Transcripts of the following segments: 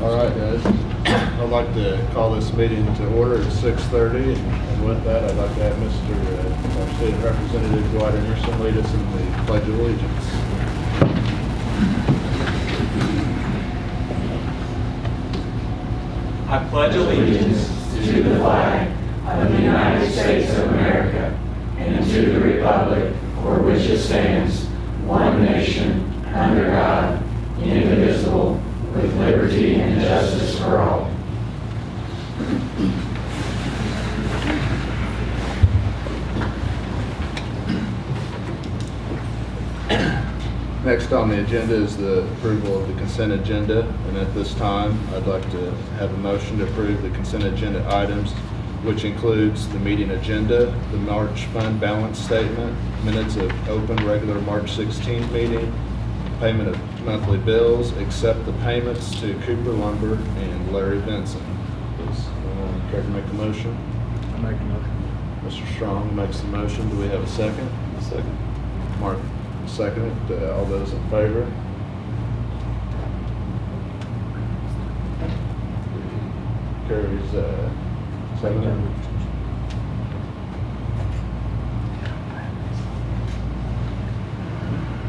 All right, guys. I'd like to call this meeting to order at 6:30, and with that, I'd like to have our State Representative Dwight Anderson lead us in the Pledge of Allegiance. I pledge allegiance to the flag of the United States of America and to the republic for which it stands, one nation, under God, indivisible, with liberty and justice for all. Next on the agenda is the approval of the consent agenda, and at this time, I'd like to have a motion to approve the consent agenda items, which includes the meeting agenda, the March fund balance statement, minutes of open regular March 16th meeting, payment of monthly bills, except the payments to Cooper Lumber and Larry Benson. Does anyone care to make a motion? I make a motion. Mr. Strong makes the motion. Do we have a second? A second. Mark, second it. All those in favor? Carries 7.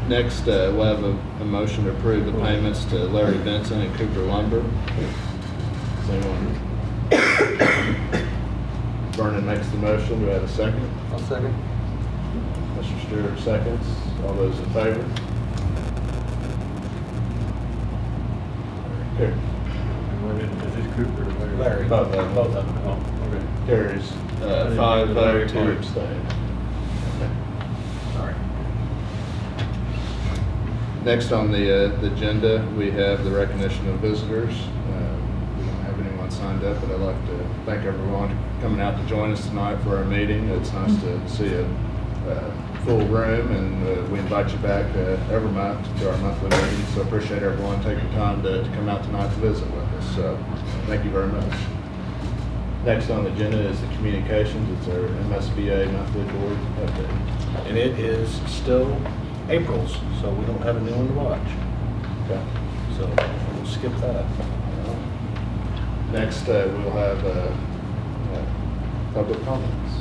Next, we'll have a motion to approve the payments to Larry Benson and Cooper Lumber. Does anyone? Vernon makes the motion. Do we have a second? I'll second. Mr. Stewart seconds. All those in favor? Carries. Is this Cooper or Larry? Larry. Both of them. Both of them. Oh, okay. Carries I didn't 5 do the Larry 2 part. abstain. Sorry. Next on the agenda, we have the recognition of visitors. We don't have anyone signed up, but I'd like to thank everyone coming out to join us tonight for our meeting. It's nice to see a full room, and we invite you back every month to our monthly meeting. So appreciate everyone taking time to come out tonight to visit with us. So thank you very much. Next on the agenda is the communications. It's our MSBA monthly board update. And it is still April's, so we don't have a new one to watch. Okay. So we'll skip that. Next, we'll have public comments.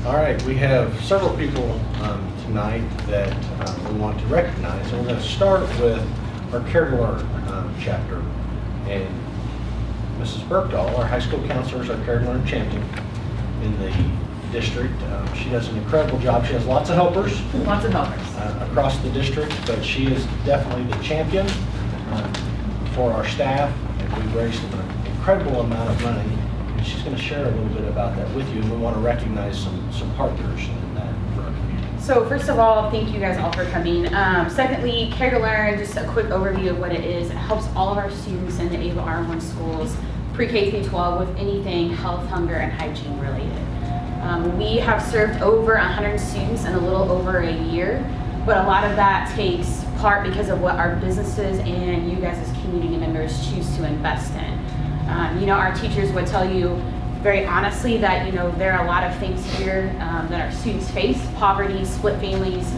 All right, we have several people tonight that we want to recognize. And we're going to start with our Care to Learn chapter. And Mrs. Bergdahl, our high school counselor, is our Care to Learn champion in the district. She does an incredible job. She has lots of helpers. Lots of helpers. Across the district, but she is definitely the champion for our staff, and we've raised an incredible amount of money, and she's going to share a little bit about that with you, and we want to recognize some partners in that for our community. So first of all, thank you guys all for coming. Secondly, Care to Learn, just a quick overview of what it is. It helps all of our students in the Ava R1 schools, pre-K through 12, with anything health, hunger, and hygiene related. We have served over 100 students in a little over a year, but a lot of that takes part because of what our businesses and you guys as community members choose to invest in. Our teachers would tell you very honestly that, there are a lot of things here that our students face: poverty, split families,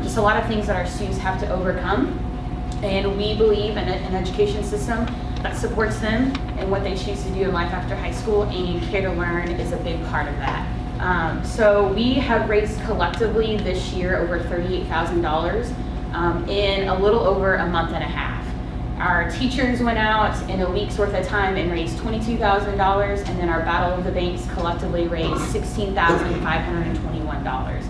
just a lot of things that our students have to overcome. And we believe in an education system that supports them and what they choose to do in life after high school, and Care to Learn is a big part of that. So we have raised collectively this year over $38,000 in a little over a month and a half. Our teachers went out in a week's worth of time and raised $22,000, and then our Battle of the Banks collectively raised $16,521.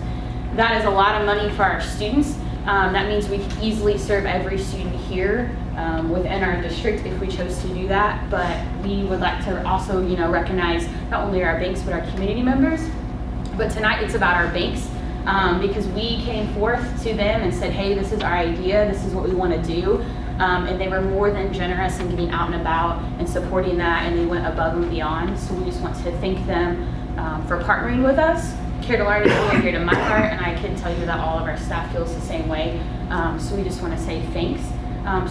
That is a lot of money for our students. That means we can easily serve every student here within our district if we chose to do that, but we would like to also, recognize not only our banks but our community members. But tonight it's about our banks because we came forth to them and said, hey, this is our idea, this is what we want to do, and they were more than generous in getting out and about and supporting that, and they went above and beyond. So we just want to thank them for partnering with us. Care to Learn is really dear to my heart, and I can tell you that all of our staff feels the same way. So we just want to say thanks.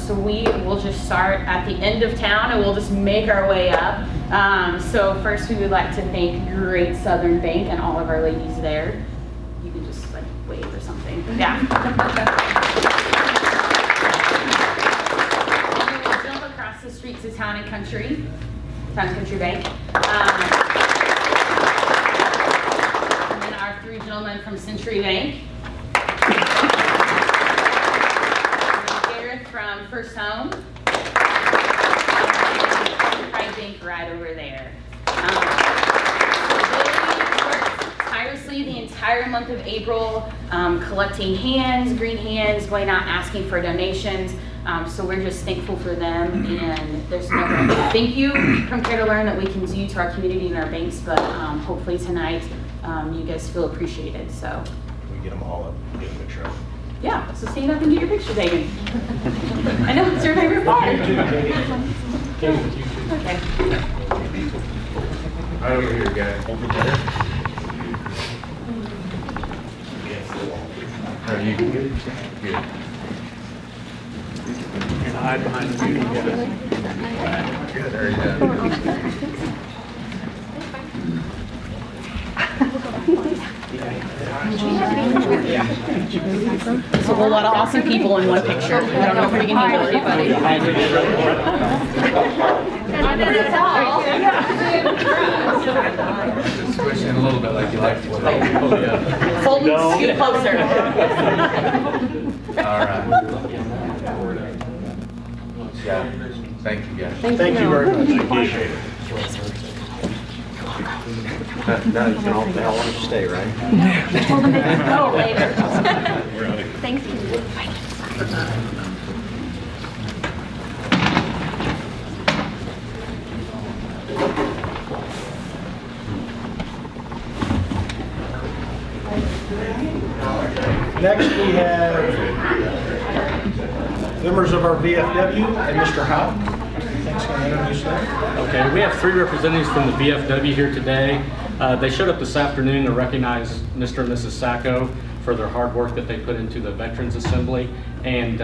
So we will just start at the end of town and we'll just make our way up. So first we would like to thank Great Southern Bank and all of our ladies there. You can just wave or something. Yeah. And then we'll jump across the street to Town & Country Bank. And then our 3 gentlemen from Century Bank. Gareth from First Home. And Pride Bank right over there. Tirelessly the entire month of April, collecting green hands, going out asking for donations. So we're just thankful for them, and there's no thank you from Care to Learn that we can do to our community and our banks, but hopefully tonight you guys feel appreciated. So We get them all up, get a picture of them. yeah, so stand up and get your picture taken. I know it's your favorite part. Okay. Right over here, guys. Are you good? Good. And hide behind the beauty. Good, there you go. There's a whole lot of awesome people in one picture. I don't know if we can handle everybody. Just switch in a little bit like you like to. Oh, yeah. Hold me, scoot closer. All right. Yeah, thank you, guys. Thank you very much, appreciate it. Now you can all want to stay, right? Told them they could go later. Thank you. Next, we have members of our VFW and Mr. Howe. Thanks, can I introduce them? Okay, we have 3 representatives from the VFW here today. They showed up this afternoon to recognize Mr. and Mrs. Sacco for their hard work that they put into the Veterans Assembly. And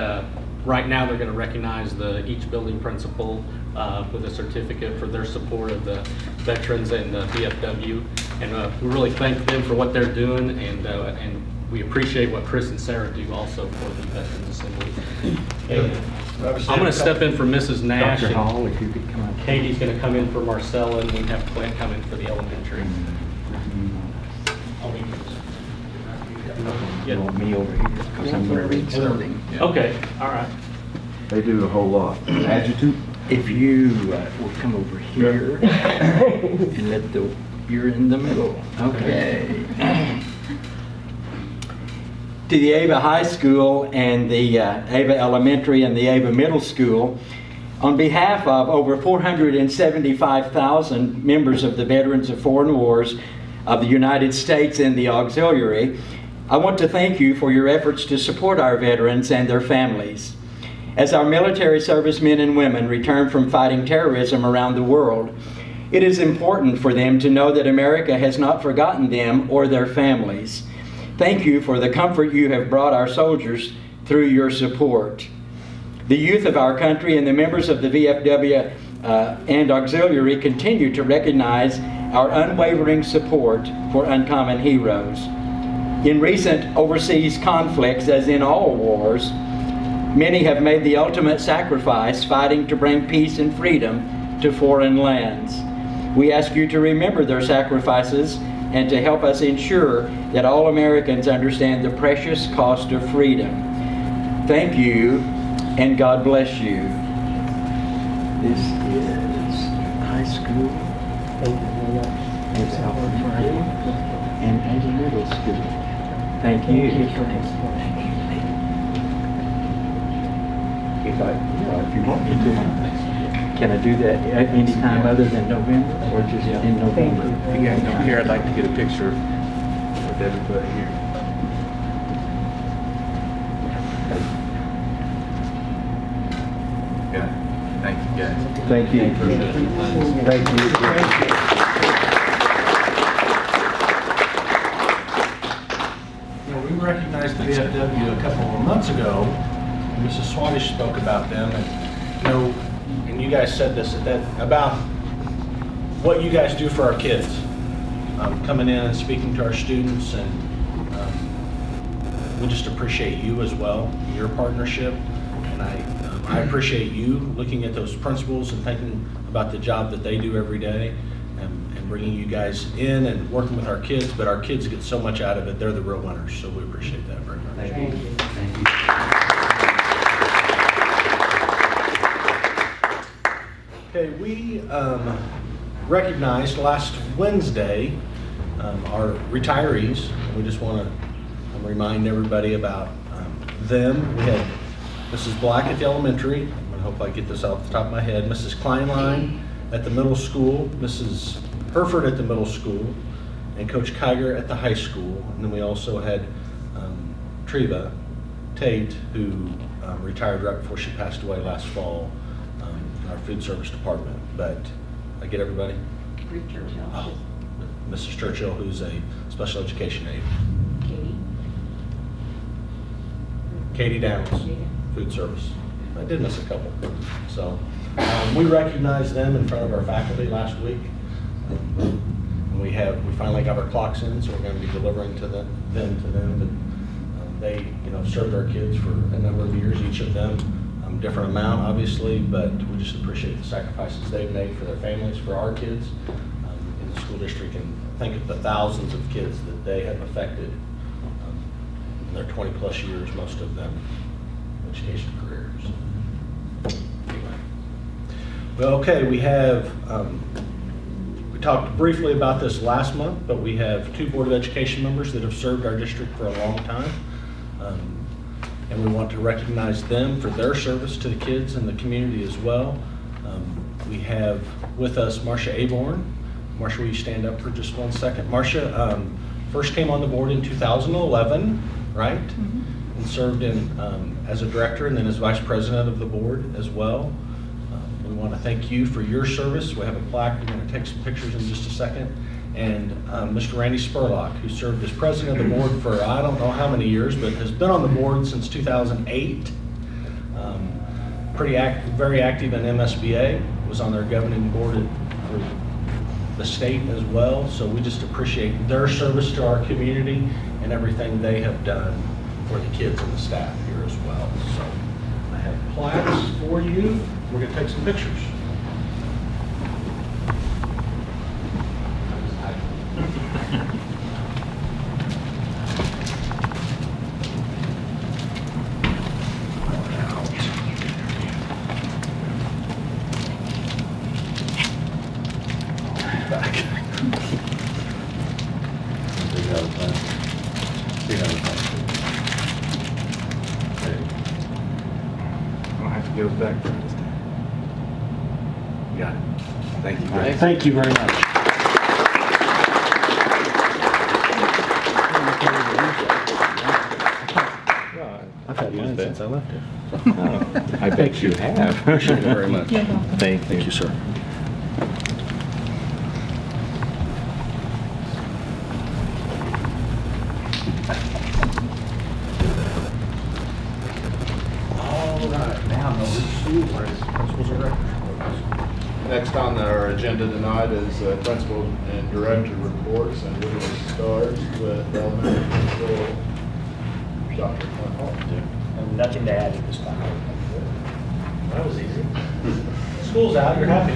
right now they're going to recognize each building principal with a certificate for their support of the veterans and the VFW. And we really thank them for what they're doing, and we appreciate what Chris and Sarah do also for the Veterans Assembly. And I'm going to step in for Mrs. Nash. Dr. and Hall, if you could come on. Katie's going to come in for Marcella, and we have Clint come in for the elementary. You want me over here? Because I'm going to read something. Okay, all right. They do a whole lot. Adjutant? If you will come over here and let you're in the middle. Okay. To the Ava High School and the Ava Elementary and the Ava Middle School, on behalf of over 475,000 members of the Veterans of Foreign Wars of the United States and the Auxiliary, I want to thank you for your efforts to support our veterans and their families. As our military servicemen and women return from fighting terrorism around the world, it is important for them to know that America has not forgotten them or their families. Thank you for the comfort you have brought our soldiers through your support. The youth of our country and the members of the VFW and Auxiliary continue to recognize our unwavering support for uncommon heroes. In recent overseas conflicts, as in all wars, many have made the ultimate sacrifice fighting to bring peace and freedom to foreign lands. We ask you to remember their sacrifices and to help us ensure that all Americans understand the precious cost of freedom. Thank you, and God bless you. This is high school, it's Howard Friday, and Ava Middle School. Thank you. If you want me to. Can I do that any time other than November, or just in November? If you guys don't care, I'd like to get a picture with everybody here. Yeah, thank you, guys. Thank you. Thank you. Well, we recognized the VFW a couple of months ago. Mrs. Swadesh spoke about them, and and you guys said this about what you guys do for our kids, coming in and speaking to our students, and we just appreciate you as well, your partnership, and I appreciate you looking at those principals and thinking about the job that they do every day, and bringing you guys in and working with our kids, but our kids get so much out of it. They're the real winners, so we appreciate that very much. Thank you. Thank you. Okay, we recognized last Wednesday our retirees. We just want to remind everybody about them. We had Mrs. Black at the elementary. I hope I get this off the top of my head. Mrs. Kleinlein at the middle school, Mrs. Herford at the middle school, and Coach Kiger at the high school. And then we also had Treva Tate, who retired right before she passed away last fall in our food service department. But I get everybody? Oh, Mrs. Churchill, who's a special education aide. Katie Downs, food service. I did miss a couple. So we recognized them in front of our faculty last week. And we finally got our clocks in, so we're going to be delivering to them. But they, served our kids for a number of years, each of them different amount, obviously, but we just appreciate the sacrifices they've made for their families, for our kids in the school district, and think of the thousands of kids that they have affected in their 20-plus years, most of them education careers. Anyway. Well, okay, we have, we talked briefly about this last month, but we have 2 Board of Education members that have served our district for a long time. And we want to recognize them for their service to the kids and the community as well. We have with us Marcia Aborn. Marcia, will you stand up for just 1 second? Marcia first came on the board in 2011, right? Mm-hmm. And served in as a director and then as vice president of the board as well. We want to thank you for your service. We have a plaque. We're going to take some pictures in just a second. And Mr. Randy Spurlock, who served as president of the board for I don't know how many years, but has been on the board since 2008. Very active in MSBA, was on their governing board for the state as well. So we just appreciate their service to our community and everything they have done for the kids and the staff here as well. So I have plaques for you. We're going to take some pictures. Back. Got it. Thank you. Thank you very much. I've had mine since I left it. Oh, I bet you have. Appreciate it very much. Thank you, sir. All right, now principals and directors. Next on our agenda tonight is principal and director reports, and we will start with elementary school. Dr. Hall. Nothing to add at this time. That was easy. School's out, you're happy.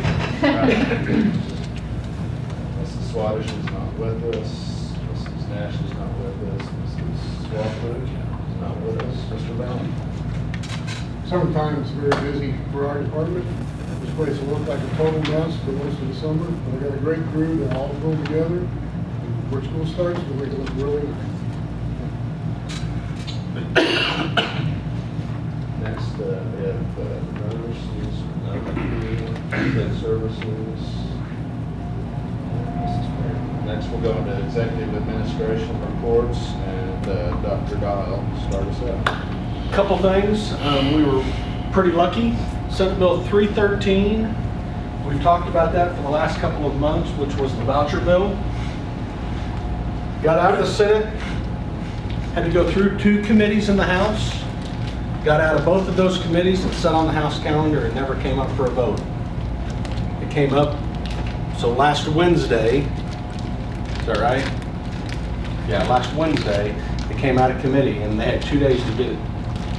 Mrs. Swadesh is not with us. Mrs. Nash is not with us. Mrs. Swafford is not with us. Mr. Bowman. Summertime is very busy for our department. This place will look like a total mess for most of the summer. But I got a great crew that all go together. And before school starts, we'll make it look really nice. Next, we have nurses, food services. Next, we'll go into executive administration reports, and Dr. Dial start us out. Couple things. We were pretty lucky. Senate Bill 313. We've talked about that for the last couple of months, which was the voucher bill. Got out of the Senate. Had to go through 2 committees in the House. Got out of both of those committees and sat on the House calendar and never came up for a vote. It came up, so last Wednesday, is that right? Yeah, last Wednesday, it came out of committee and they had 2 days to get it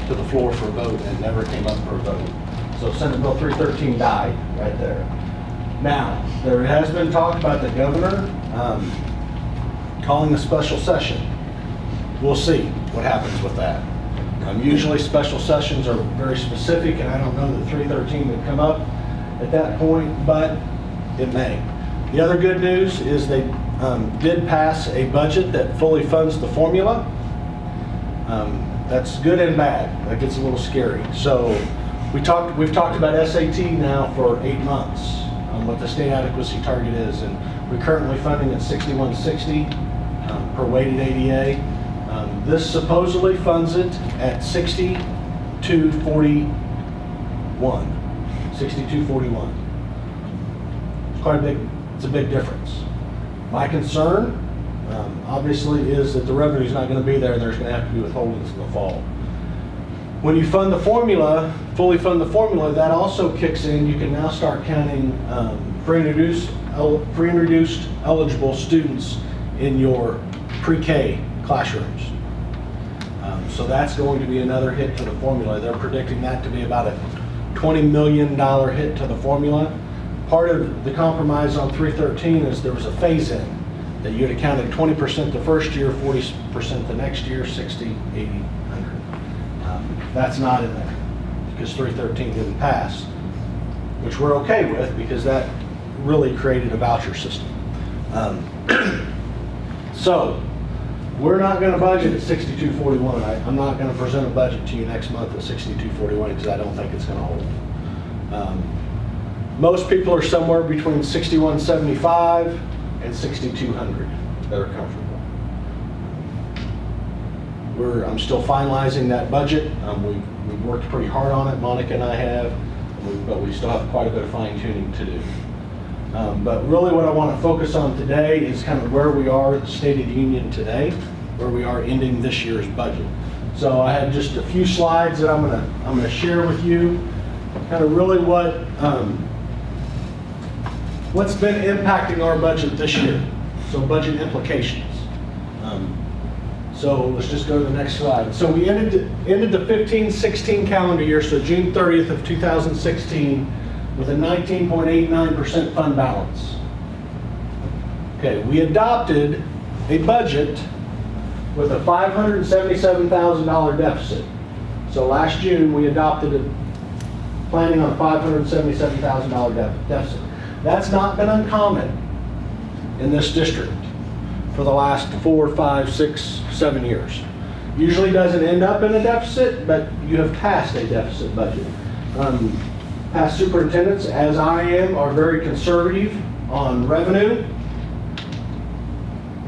to the floor for a vote and never came up for a vote. So Senate Bill 313 died right there. Now, there has been talk about the governor calling a special session. We'll see what happens with that. Usually special sessions are very specific, and I don't know that 313 would come up at that point, but it may. The other good news is they did pass a budget that fully funds the formula. That's good and bad. That gets a little scary. So we've talked about SAT now for 8 months, what the state adequacy target is, and we're currently funding at 6160 per weighted ADA. This supposedly funds it at 6241. 6241. It's a big difference. My concern, obviously, is that the revenue's not going to be there, and there's going to have to be withholdings in the fall. When you fund the formula, fully fund the formula, that also kicks in. You can now start counting free and reduced eligible students in your pre-K classrooms. So that's going to be another hit to the formula. They're predicting that to be about a $20 million hit to the formula. Part of the compromise on 313 is there was a phase-in that you'd accounted 20% the first year, 40% the next year, 60, 80, 100. That's not in there because 313 didn't pass, which we're okay with because that really created a voucher system. So we're not going to budget at 6241. I'm not going to present a budget to you next month at 6241 because I don't think it's going to hold. Most people are somewhere between 6175 and 6200 that are comfortable. I'm still finalizing that budget. We've worked pretty hard on it, Monica and I have, but we still have quite a bit of fine tuning to do. But really what I want to focus on today is kind of where we are at the State of the Union today, where we are ending this year's budget. So I have just a few slides that I'm going to share with you, kind of really what's been impacting our budget this year. So budget implications. So let's just go to the next slide. So we ended the 15-16 calendar year, so June 30th of 2016, with a 19.89% fund balance. Okay, we adopted a budget with a $577,000 deficit. So last June we adopted planning on a $577,000 deficit. That's not been uncommon in this district for the last 4, 5, 6, 7 years. Usually doesn't end up in a deficit, but you have passed a deficit budget. Past superintendents, as I am, are very conservative on revenue,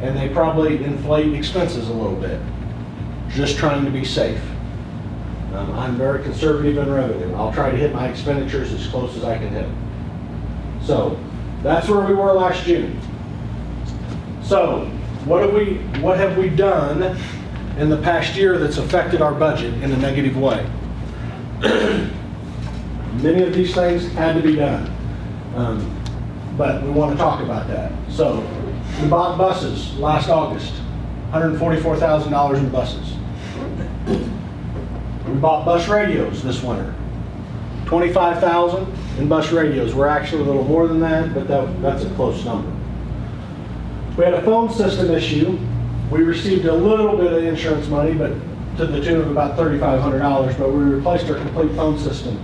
and they probably inflate expenses a little bit, just trying to be safe. I'm very conservative in revenue. I'll try to hit my expenditures as close as I can hit. So that's where we were last June. So what have we done in the past year that's affected our budget in a negative way? Many of these things had to be done, but we want to talk about that. So we bought buses last August, $144,000 in buses. We bought bus radios this winter, $25,000 in bus radios. We're actually a little more than that, but that's a close number. We had a phone system issue. We received a little bit of insurance money, but to the tune of about $3,500, but we replaced our complete phone system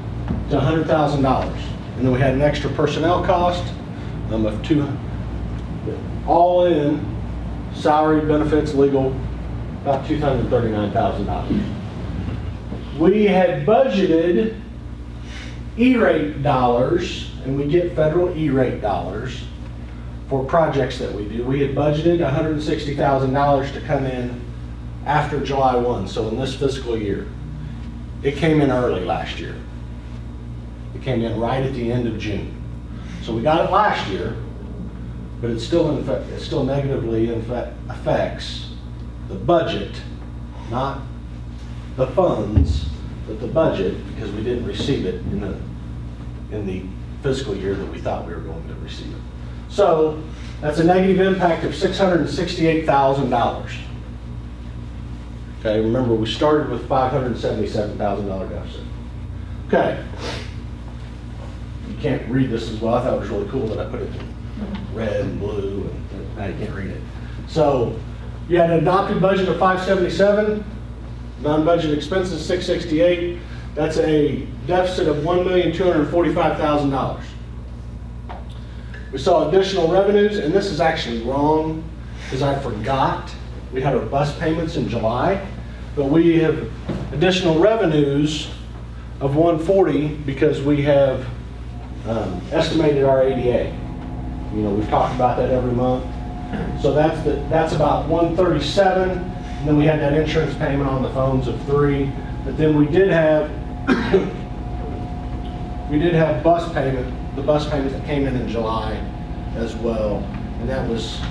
to $100,000. And then we had an extra personnel cost of all in, salary, benefits, legal, about $239,000. We had budgeted E-rate dollars, and we get federal E-rate dollars for projects that we do. We had budgeted $160,000 to come in after July 1, so in this fiscal year. It came in early last year. It came in right at the end of June. So we got it last year, but it still negatively affects the budget, not the funds, but the budget, because we didn't receive it in the fiscal year that we thought we were going to receive it. So that's a negative impact of $668,000. Okay, remember we started with $577,000 deficit. Okay. You can't read this as well. I thought it was really cool that I put it in red and blue, and now you can't read it. So you had an adopted budget of 577, non-budget expenses 668. That's a deficit of $1,245,000. We saw additional revenues, and this is actually wrong because I forgot. We had our bus payments in July, but we have additional revenues of 140 because we have estimated our ADA. You know, we've talked about that every month. So that's about 137, and then we had that insurance payment on the phones of 3. But then we did have bus payment, the bus payment that came in July as well, and that was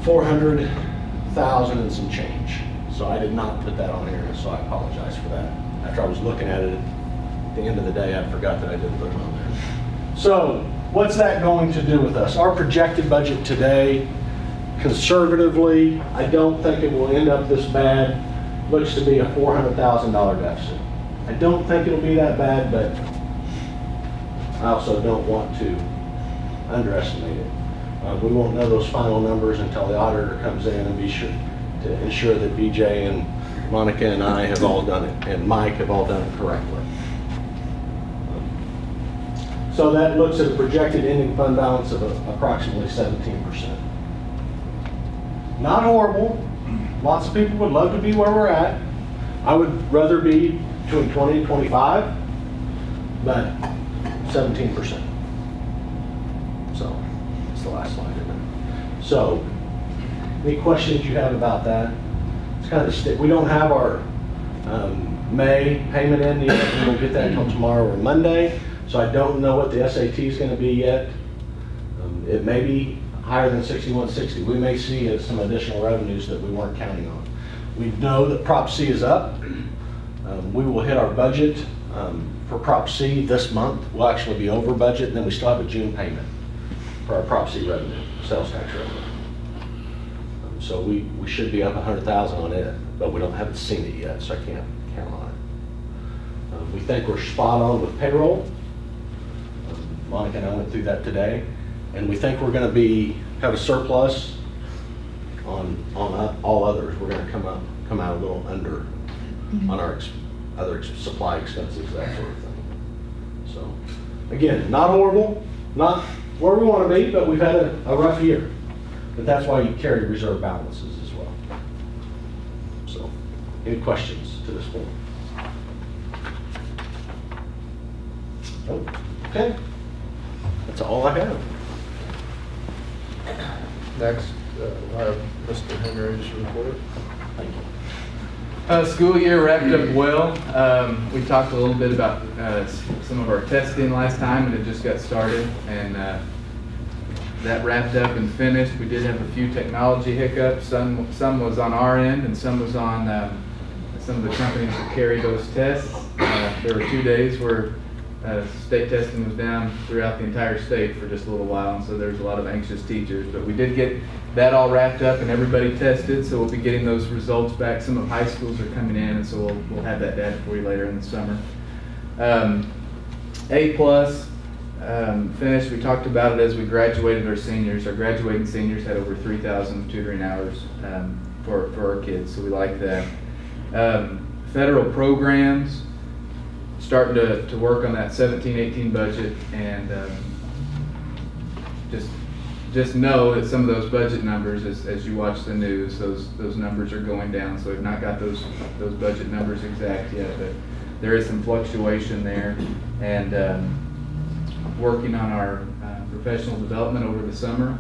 400,000 and some change. So I did not put that on here, so I apologize for that. After I was looking at it at the end of the day, I forgot that I didn't put it on there. So what's that going to do with us? Our projected budget today, conservatively, I don't think it will end up this bad. Looks to be a $400,000 deficit. I don't think it'll be that bad, but I also don't want to underestimate it. We won't know those final numbers until the auditor comes in and be sure to ensure that BJ and Monica and I have all done it, and Mike have all done it correctly. So that looks at a projected ending fund balance of approximately 17%. Not horrible. Lots of people would love to be where we're at. I would rather be between 20 and 25, but 17%. So that's the last slide, isn't it? So any questions you have about that? It's kind of we don't have our May payment in yet. We won't get that until tomorrow or Monday. So I don't know what the SAT is going to be yet. It may be higher than 6160. We may see some additional revenues that we weren't counting on. We know that Prop C is up. We will hit our budget for Prop C this month. We'll actually be over budget, and then we still have a June payment for our Prop C revenue, sales tax revenue. So we should be up 100,000 on it, but we haven't seen it yet, so I can't count on it. We think we're spot on with payroll. Monica and I went through that today, and we think we're going to have a surplus on all others. We're going to come out a little under on our other supply expenses, that sort of thing. So again, not horrible, not where we want to be, but we've had a rough year. But that's why you carry reserve balances as well. So any questions to this point? Okay. That's all I have. Next, I have Mr. Henry's report. Thank you. School year wrapped up well. We talked a little bit about some of our testing last time, and it just got started, and that wrapped up and finished. We did have a few technology hiccups. Some was on our end, and some was on some of the companies that carry those tests. There were 2 days where state testing was down throughout the entire state for just a little while, and so there's a lot of anxious teachers. But we did get that all wrapped up and everybody tested, so we'll be getting those results back. Some of high schools are coming in, and so we'll have that data for you later in the summer. A+ finished. We talked about it as we graduated our seniors. Our graduating seniors had over 3,000 tutoring hours for our kids, so we like that. Federal programs, starting to work on that 17-18 budget, and just know that some of those budget numbers, as you watch the news, those numbers are going down. So we've not got those budget numbers exact yet, but there is some fluctuation there. And working on our professional development over the summer.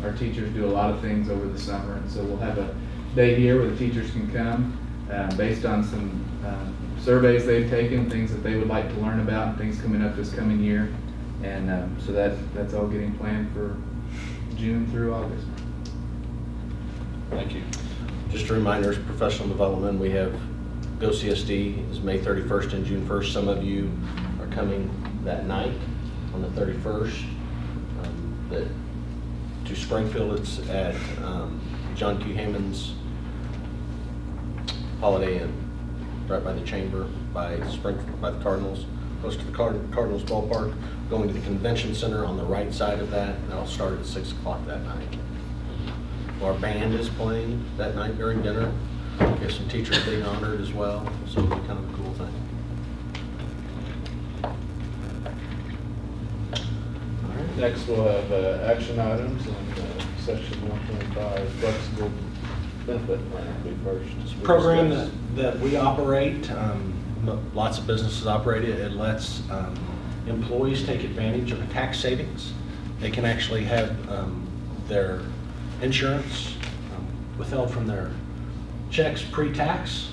Our teachers do a lot of things over the summer, and so we'll have a day here where the teachers can come based on some surveys they've taken, things that they would like to learn about, and things coming up this coming year. And so that's all getting planned for June through August. Thank you. Just a reminder, professional development, we have Go CSD is May 31st and June 1st. Some of you are coming that night on the 31st. To Springfield, it's at John Q. Hammond's Holiday Inn, right by the Chamber, by the Cardinals, close to the Cardinals ballpark, going to the convention center on the right side of that, and I'll start at 6 o'clock that night. Our band is playing that night during dinner. We have some teachers being honored as well, so it'll be kind of a cool thing. Next, we'll have action items and section 125, flexible benefit plan will be first. Program that we operate, lots of businesses operate it. It lets employees take advantage of a tax savings. They can actually have their insurance withheld from their checks pre-tax,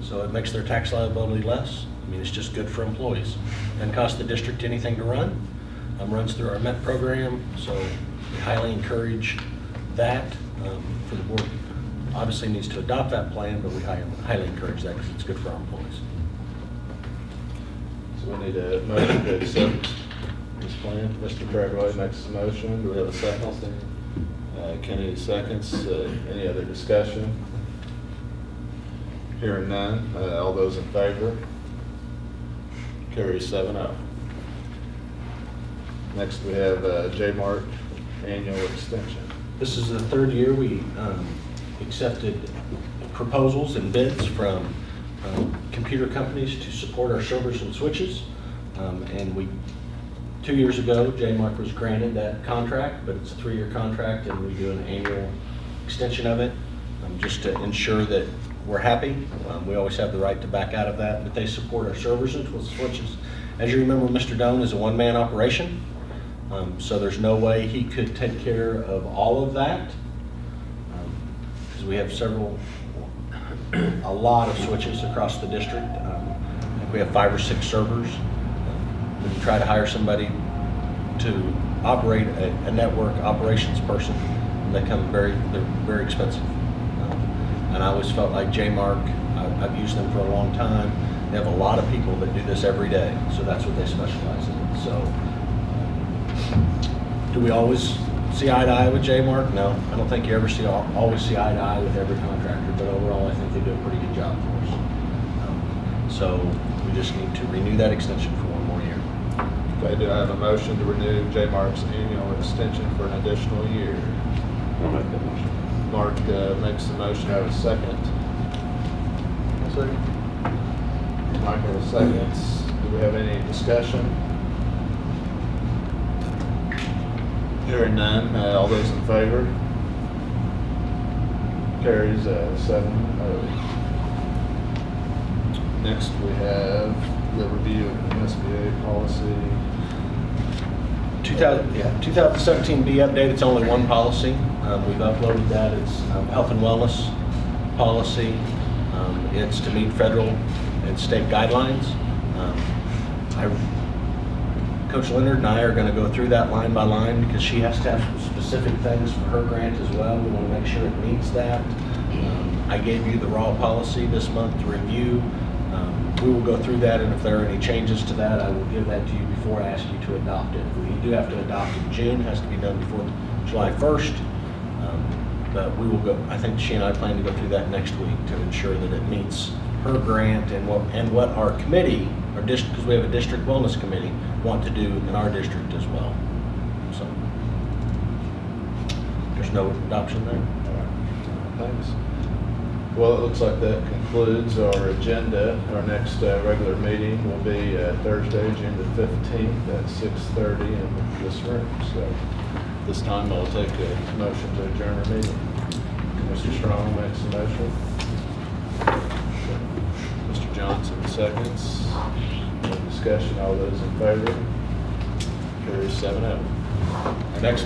so it makes their tax liability less. I mean, it's just good for employees. Doesn't cost the district anything to run. Runs through our MET program, so we highly encourage that. For the board, obviously needs to adopt that plan, but we highly encourage that because it's good for our employees. So we need a motion to accept this plan. Mr. Treadway makes the motion. Do we have a second? Kennedy seconds. Any other discussion? Hearing none. All those in favor? Carries 7-0. Next, we have J-Mart annual extension. This is the third year we accepted proposals and bids from computer companies to support our servers and switches. And 2 years ago, J-Mark was granted that contract, but it's a 3-year contract, and we do an annual extension of it just to ensure that we're happy. We always have the right to back out of that, but they support our servers and switches. As you remember, Mr. Doan is a one-man operation, so there's no way he could take care of all of that, because we have a lot of switches across the district. I think we have 5 or 6 servers. We can try to hire somebody to operate a network operations person, and they're very expensive. And I always felt like J-Mark, I've used them for a long time. They have a lot of people that do this every day, so that's what they specialize in. So, do we always see eye to eye with J-Mark? No, I don't think you ever always see eye to eye with every contractor, but overall I think they do a pretty good job for us. So we just need to renew that extension for 1 more year. Okay, do I have a motion to renew J-Mark's annual extension for an additional year? I'll make that motion. Mark makes the motion. I have a second. Michael seconds. Do we have any discussion? Hearing none. All those in favor? Carries 7-0. Next, we have the review of MSBA policy. 2017 B update, it's only one policy. We've uploaded that. It's health and wellness policy. It's to meet federal and state guidelines. Coach Leonard and I are going to go through that line by line because she has to have specific things for her grant as well. We want to make sure it meets that. I gave you the raw policy this month to review. We will go through that, and if there are any changes to that, I will give that to you before I ask you to adopt it. We do have to adopt in June. It has to be done before July 1st. But we will go, I think she and I plan to go through that next week to ensure that it meets her grant and what our committee, our district, because we have a district wellness committee, want to do in our district as well. So there's no adoption there. Thanks. Well, it looks like that concludes our agenda. Our next regular meeting will be Thursday, June the 15th at 6:30 in this room. So this time I'll take a motion to adjourn our meeting. Mr. Strong makes the motion. Mr. Johnson seconds. No discussion. All those in favor? Carries 7-0. Next.